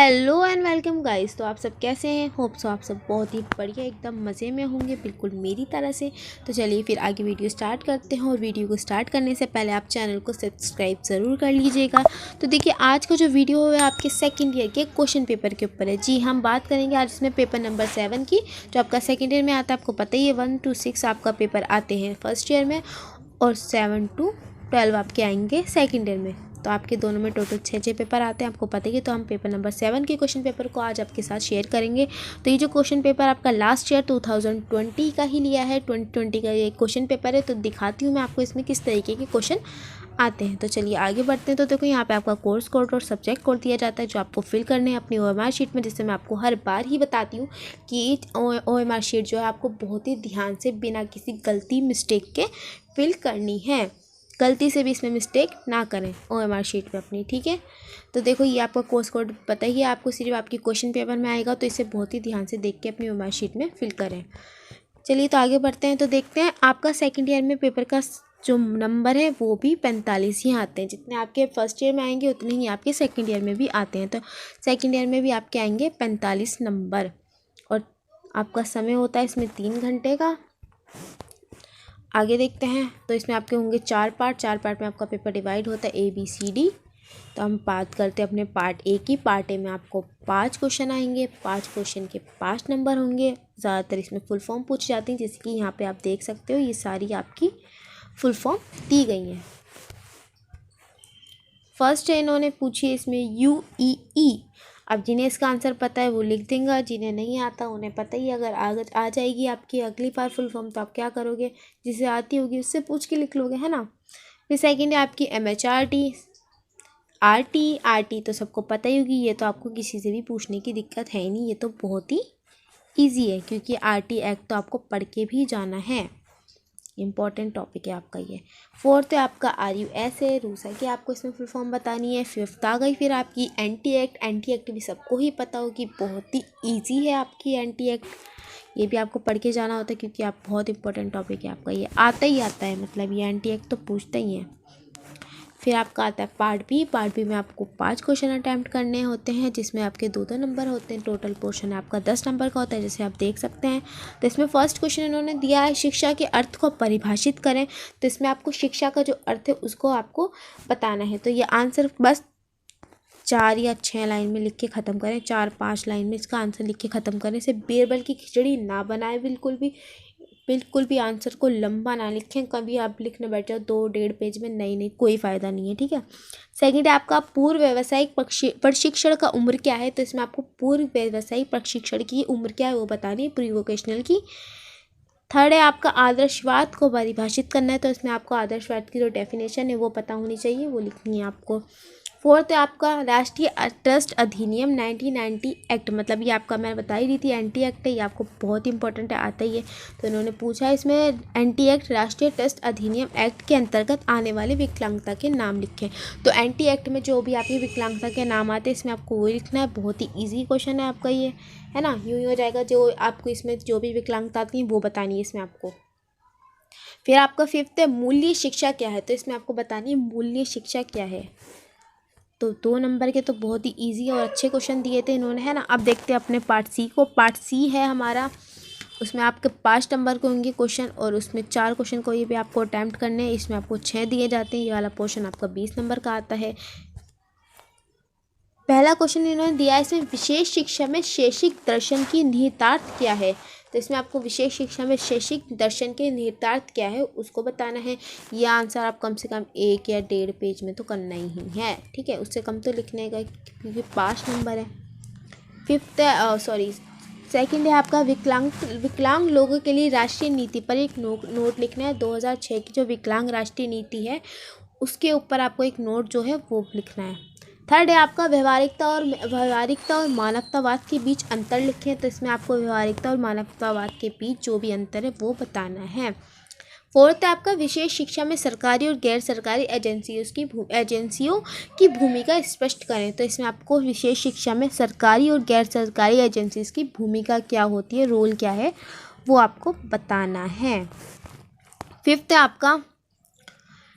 Hello and welcome guys. तो आप सब कैसे हैं? होप सो आप सब बहुत ही बढ़िया एकदम मज़े में होंगे, बिल्कुल मेरी तरह से। तो चलिए फिर आगे वीडियो स्टार्ट करते हैं। और वीडियो को स्टार्ट करने से पहले आप चैनल को सब्सक्राइब ज़रूर कर लीजिएगा। तो देखिए, आज का जो वीडियो है आपके सेकेंड ईयर के क्वेश्चन पेपर के ऊपर है। जी, हम बात करेंगे आज इसमें पेपर नंबर 7 की, जो आपका सेकेंड ईयर में आता है। आपको पता ही है 1 to 6 आपका पेपर आते हैं फर्स्ट ईयर में, और 7 to 12 आपके आएंगे सेकेंड ईयर में। तो आपके दोनों में टोटल 6 पेपर आते हैं, आपको पता ही है। तो हम पेपर नंबर 7 के क्वेश्चन पेपर को आज आपके साथ शेयर करेंगे। तो ये जो क्वेश्चन पेपर आपका लास्ट ईयर 2020 का ही लिया है, 2020 का ये क्वेश्चन पेपर है। तो दिखाती हूँ मैं आपको इसमें किस तरीके के क्वेश्चन आते हैं। तो चलिए आगे बढ़ते हैं। तो देखो, यहाँ पे आपका कोर्स कोड और सब्जेक्ट कोड दिया जाता है, जो आपको फिल करने हैं अपनी OMR शीट में, जिससे मैं आपको हर बार ही बताती हूँ कि OMR शीट जो है आपको बहुत ही ध्यान से बिना किसी गलती मिस्टेक के फिल करनी है। गलती से भी इसमें मिस्टेक ना करें OMR शीट में अपनी, ठीक है। तो देखो, ये आपका कोर्स कोड पता ही है आपको, सिर्फ आपकी क्वेश्चन पेपर में आएगा। तो इसे बहुत ही ध्यान से देख के अपनी OMR शीट में फिल करें। चलिए तो आगे बढ़ते हैं। तो देखते हैं, आपका सेकंड ईयर में पेपर का जो नंबर है वो भी 45 ही आते हैं। जितने आपके फर्स्ट ईयर में आएंगे उतने ही आपके सेकंड ईयर में भी आते हैं। तो सेकंड ईयर में भी आपके आएंगे 45 नंबर। और आपका समय होता है इसमें 3 घंटे का। आगे देखते हैं। तो इसमें आपके होंगे 4 पार्ट में आपका पेपर डिवाइड होता है ABCD। तो हम बात करते हैं अपने पार्ट ए की। पार्ट ए में आपको 5 क्वेश्चन आएंगे, 5 क्वेश्चन के 5 नंबर होंगे। ज़्यादातर इसमें फुल फॉर्म पूछी जाती हैं, जैसे कि यहाँ पे आप देख सकते हो, ये सारी आपकी फुल फॉर्म दी गई हैं। फर्स्ट इन्होंने पूछी है इसमें UEE। अब जिन्हें इसका आंसर पता है वो लिख देंगे, जिन्हें नहीं आता उन्हें पता ही। अगर आ जाएगी आपकी अगली बार फुल फॉर्म, तो आप क्या करोगे? जिसे आती होगी उससे पूछ के लिख लोगे, है ना। फिर सेकेंड है आपकी MHRT। RT तो सबको पता ही होगी, ये तो आपको किसी से भी पूछने की दिक्कत है ही नहीं, ये तो बहुत ही ईजी है, क्योंकि RT एक्ट तो आपको पढ़ के भी जाना है। इम्पॉर्टेंट टॉपिक है आपका ये। फोर्थ है आपका RUSA, रूसा की आपको इसमें फुल फॉर्म बतानी है। फिफ्थ आ गई फिर आपकी एंटी एक्ट भी सबको ही पता होगी, बहुत ही ईजी है आपकी एंटी एक्ट। ये भी आपको पढ़ के जाना होता है, क्योंकि आप बहुत इंपॉर्टेंट टॉपिक है आपका, ये आता ही आता है, मतलब ये एंटी एक्ट तो पूछते ही हैं। फिर आपका आता है पार्ट बी में आपको 5 क्वेश्चन अटैम्प्ट करने होते हैं, जिसमें आपके 2-2 नंबर होते हैं। टोटल पोर्शन आपका 10 नंबर का होता है, जैसे आप देख सकते हैं। तो इसमें फर्स्ट क्वेश्चन इन्होंने दिया है, शिक्षा के अर्थ को परिभाषित करें। तो इसमें आपको शिक्षा का जो अर्थ है उसको आपको बताना है। तो ये आंसर बस 4 या 6 लाइन में लिख के ख़त्म करें, 4-5 लाइन में इसका आंसर लिख के ख़त्म करें। इसे बीरबल की खिचड़ी ना बनाए, बिल्कुल भी आंसर को लंबा ना लिखें। कभी आप लिखने बैठ जाओ 2-1.5 पेज में, नहीं कोई फ़ायदा नहीं है, ठीक है। सेकंड है आपका पूर्व व्यावसायिक प्रशिक्षण का उम्र क्या है। तो इसमें आपको पूर्व व्यावसायिक प्रशिक्षण की उम्र क्या है वो बतानी है, प्री वोकेशनल की। थर्ड है आपका आदर्शवाद को परिभाषित करना है। तो इसमें आपको आदर्शवाद की जो डेफिनेशन है वो पता होनी चाहिए, वो लिखनी है आपको। फोर्थ है आपका राष्ट्रीय ट्रस्ट अधिनियम 1990 एक्ट, मतलब ये आपका मैं बता ही रही थी एंटी एक्ट है, ये आपको बहुत इंपॉर्टेंट है, आता ही है। तो इन्होंने पूछा है इसमें एंटी एक्ट राष्ट्रीय ट्रस्ट अधिनियम एक्ट के अंतर्गत आने वाले विकलांगता के नाम लिखें। तो एंटी एक्ट में जो भी आपकी विकलांगता के नाम आते हैं, इसमें आपको वो लिखना है। बहुत ही ईजी क्वेश्चन है आपका ये, है ना। यूँ ही हो जाएगा, जो आपको इसमें जो भी विकलांगता आती है वो बतानी है इसमें आपको। फिर आपका फिफ्थ है मूल्य शिक्षा क्या है। तो इसमें आपको बतानी है मूल्य शिक्षा क्या है। तो 2 नंबर के तो बहुत ही इजी और अच्छे क्वेश्चन दिए थे इन्होंने, है ना। अब देखते हैं अपने पार्ट सी को। पार्ट सी है हमारा, उसमें आपके 5 नंबर के होंगे क्वेश्चन, और उसमें 4 क्वेश्चन को ये भी आपको अटैम्प्ट करने हैं। इसमें आपको 6 दिए जाते हैं। ये वाला पोर्शन आपका 20 नंबर का आता है। पहला क्वेश्चन इन्होंने दिया है इसमें, विशेष शिक्षा में शैक्षिक दर्शन की निहितार्थ क्या है। तो इसमें आपको विशेष शिक्षा में शैक्षिक दर्शन के निहितार्थ क्या है उसको बताना है। यह आंसर आप कम से कम 1 या 1.5 पेज में तो करना ही है, ठीक है। उससे कम तो लिखने का, क्योंकि 5 नंबर है। सेकंड है आपका विकलांग लोगों के लिए राष्ट्रीय नीति पर एक नोट लिखना है। 2006 की जो विकलांग राष्ट्रीय नीति है उसके ऊपर आपको एक नोट जो है वो लिखना है। थर्ड है आपका व्यवहारिकता और मानवतावाद के बीच अंतर लिखें। तो इसमें आपको व्यवहारिकता और मानवतावाद के बीच जो भी अंतर है वो बताना है। फोर्थ है आपका विशेष शिक्षा में सरकारी और गैर सरकारी एजेंसियों की भूमिका स्पष्ट करें। तो इसमें आपको विशेष शिक्षा में सरकारी और गैर सरकारी एजेंसीज की भूमिका क्या होती है, रोल क्या है, वो आपको बताना है। फिफ्थ है आपका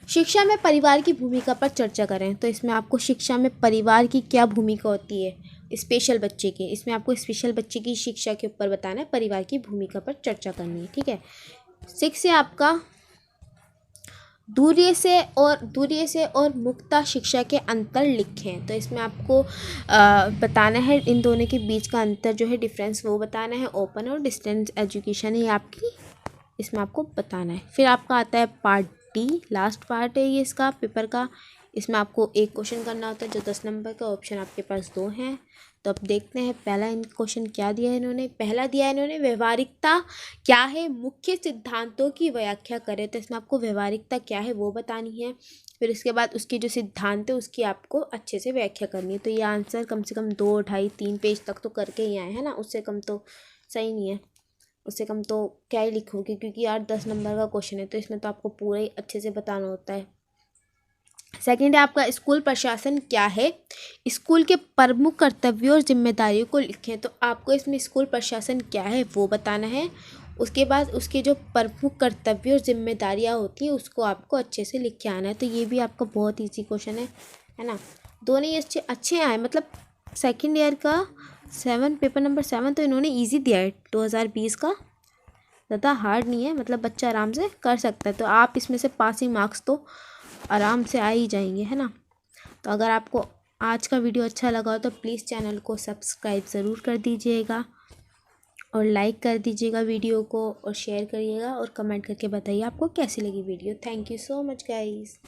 शिक्षा में परिवार की भूमिका पर चर्चा करें। तो इसमें आपको शिक्षा में परिवार की क्या भूमिका होती है स्पेशल बच्चे के, इसमें आपको स्पेशल बच्चे की शिक्षा के ऊपर बताना है, परिवार की भूमिका पर चर्चा करनी है, ठीक है। 6 है आपका दूरिये से और मुक्ता शिक्षा के अंतर लिखें। तो इसमें आपको बताना है इन दोनों के बीच का अंतर जो है, डिफरेंस, वो बताना है। ओपन और डिस्टेंस एजुकेशन है आपकी, इसमें आपको बताना है। फिर आपका आता है पार्ट डी, लास्ट पार्ट है ये इसका पेपर का। इसमें आपको एक क्वेश्चन करना होता है जो 10 नंबर का, ऑप्शन आपके पास 2 हैं। तो अब देखते हैं पहला इन क्वेश्चन क्या दिया है इन्होंने। पहला दिया है इन्होंने व्यवहारिकता क्या है, मुख्य सिद्धांतों की व्याख्या करें। तो इसमें आपको व्यवहारिकता क्या है वो बतानी है। फिर उसके बाद उसके जो सिद्धांत है उसकी आपको अच्छे से व्याख्या करनी है। तो ये आंसर कम से कम 2, 2.5, 3 पेज तक तो करके ही आए हैं ना, उससे कम तो सही नहीं है। उससे कम तो क्या ही लिखोगे, क्योंकि यार 10 नंबर का क्वेश्चन है तो इसमें तो आपको पूरा ही अच्छे से बताना होता है। सेकंड है आपका स्कूल प्रशासन क्या है, स्कूल के प्रमुख कर्तव्यों और जिम्मेदारियों को लिखें। तो आपको इसमें स्कूल प्रशासन क्या है वो बताना है। उसके बाद उसके जो प्रमुख कर्तव्य और जिम्मेदारियाँ होती हैं उसको आपको अच्छे से लिख के आना है। तो ये भी आपका बहुत ईजी क्वेश्चन है ना। दोनों ही अच्छे आए, मतलब सेकेंड ईयर का 7 पेपर नंबर 7 तो इन्होंने ईजी दिया है 2020 का, ज़्यादा हार्ड नहीं है, मतलब बच्चा आराम से कर सकता है। तो आप इसमें से पासिंग मार्क्स तो आराम से आ ही जाएंगे, है ना। तो अगर आपको आज का वीडियो अच्छा लगा हो तो प्लीज़ चैनल को सब्सक्राइब ज़रूर कर दीजिएगा और लाइक कर दीजिएगा वीडियो को, और शेयर करिएगा और कमेंट करके बताइए आपको कैसी लगी video. Thank you so much guys.